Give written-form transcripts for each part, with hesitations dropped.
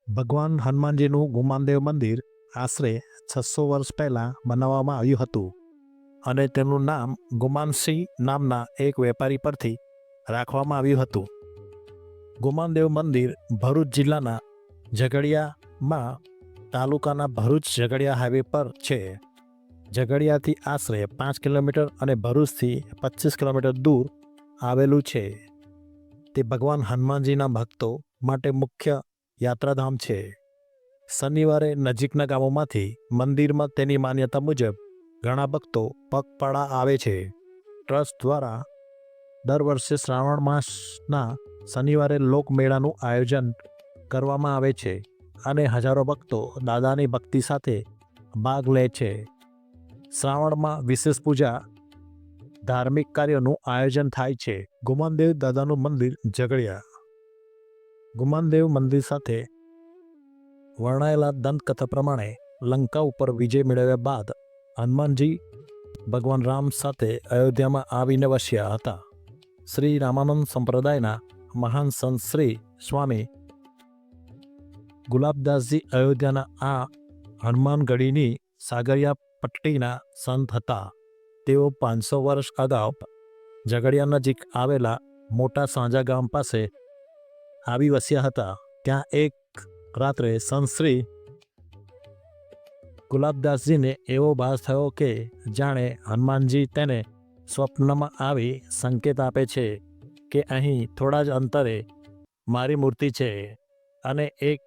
ભગવાન હનુમાનજીનું ગુમાનદેવ મંદિર આશરે 600 વર્ષ પહેલાં બનાવવામાં આવ્યું હતું અને તેનું નામ ગુમાનસિંહ નામના એક વેપારી પરથી રાખવામાં આવ્યું હતું. ગુમાનદેવ મંદિર ભરૂચ જિલ્લાના ઝઘડિયામાં તાલુકાના ભરૂચ ઝઘડિયા હાઈવે પર છે. ઝઘડિયાથી આશરે 5 કિલોમીટર અને ભરૂચથી 25 કિલોમીટર દૂર આવેલું છે. તે ભગવાન હનુમાનજીના ભક્તો માટે મુખ્ય યાત્રાધામ છે. શનિવારે નજીકના ગામોમાંથી મંદિરમાં તેની માન્યતા મુજબ ઘણા ભક્તો પગપાળા આવે છે. ટ્રસ્ટ દ્વારા દર વર્ષે શ્રાવણ માસના શનિવારે લોકમેળાનું આયોજન કરવામાં આવે છે અને હજારો ભક્તો દાદાની ભક્તિ સાથે ભાગ લે છે. શ્રાવણમાં વિશેષ પૂજા ધાર્મિક કાર્યોનું આયોજન થાય છે. ગુમાનદેવ દાદાનું મંદિર ઝઘડિયા. ગુમાનદેવ મંદિર સાથે વર્ણવેલા દંતકથા પ્રમાણે લંકા ઉપર વિજય મેળવ્યા બાદ હનુમાનજી ભગવાન રામ સાથે અયોધ્યામાં આવીને વસ્યા હતા. શ્રી રામાનંદ સંપ્રદાયના મહાન સંત શ્રી સ્વામી ગુલાબદાસજી અયોધ્યાના આ હનુમાનગઢીની સાગરિયા પટ્ટીના સંત હતા. તેઓ 500 વર્ષ અગાઉ ઝઘડિયા નજીક આવેલા મોટા સાંજા ગામ પાસે આવી વસ્યા હતા. ત્યાં એક રાત્રે સંત શ્રી ગુલાબદાસજીને એવો ભાસ થયો કે જાણે હનુમાનજી તેને સ્વપ્નમાં આવી સંકેત આપે છે કે અહીં થોડા જ અંતરે મારી મૂર્તિ છે અને એક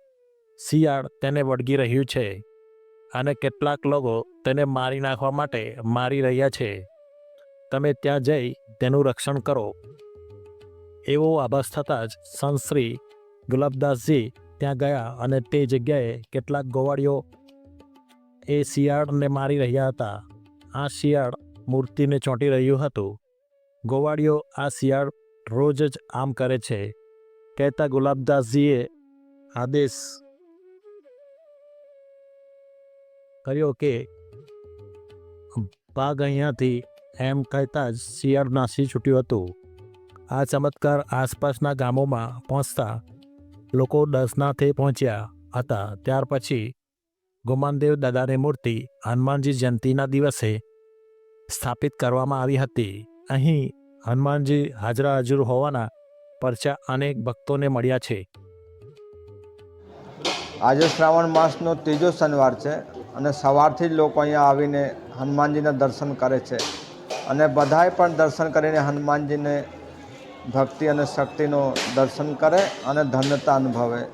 શિયાળ તેને વળગી રહ્યું છે અને કેટલાક લોકો તેને મારી નાખવા માટે મારી રહ્યા છે. તમે ત્યાં જઈ તેનું રક્ષણ કરો. એવો આભાસ થતાં જ સંત શ્રી ગુલાબદાસજી ત્યાં ગયા અને તે જગ્યાએ કેટલાક ગોવાળીઓ એ શિયાળને મારી રહ્યા હતા. આ શિયાળ મૂર્તિને ચોંટી રહ્યું હતું. ગોવાળીઓ આ શિયાળ રોજ જ આમ કરે છે કહેતા ગુલાબદાસજીએ આદેશ કર્યો કે ભાગ અહીંયાથી, એમ કહેતા જ શિયાળ નાસી છૂટ્યું હતું. આ ચમત્કાર આસપાસના ગામોમાં પહોંચતા લોકો દર્શનાર્થે પહોંચ્યા હતા. ત્યાર પછી ગુમાનદેવ દાદાની મૂર્તિ હનુમાનજી જયંતીના દિવસે સ્થાપિત કરવામાં આવી હતી. અહીં હનુમાનજી હાજરા હજુર હોવાના પરચા અનેક ભક્તોને મળ્યા છે. આજે શ્રાવણ માસનો ત્રીજો શનિવાર છે અને સવારથી જ લોકો અહીંયા આવીને હનુમાનજીના દર્શન કરે છે અને બધાએ પણ દર્શન કરીને હનુમાનજીને ભક્તિ અને શક્તિનો દર્શન કરે અને ધન્યતા અનુભવે.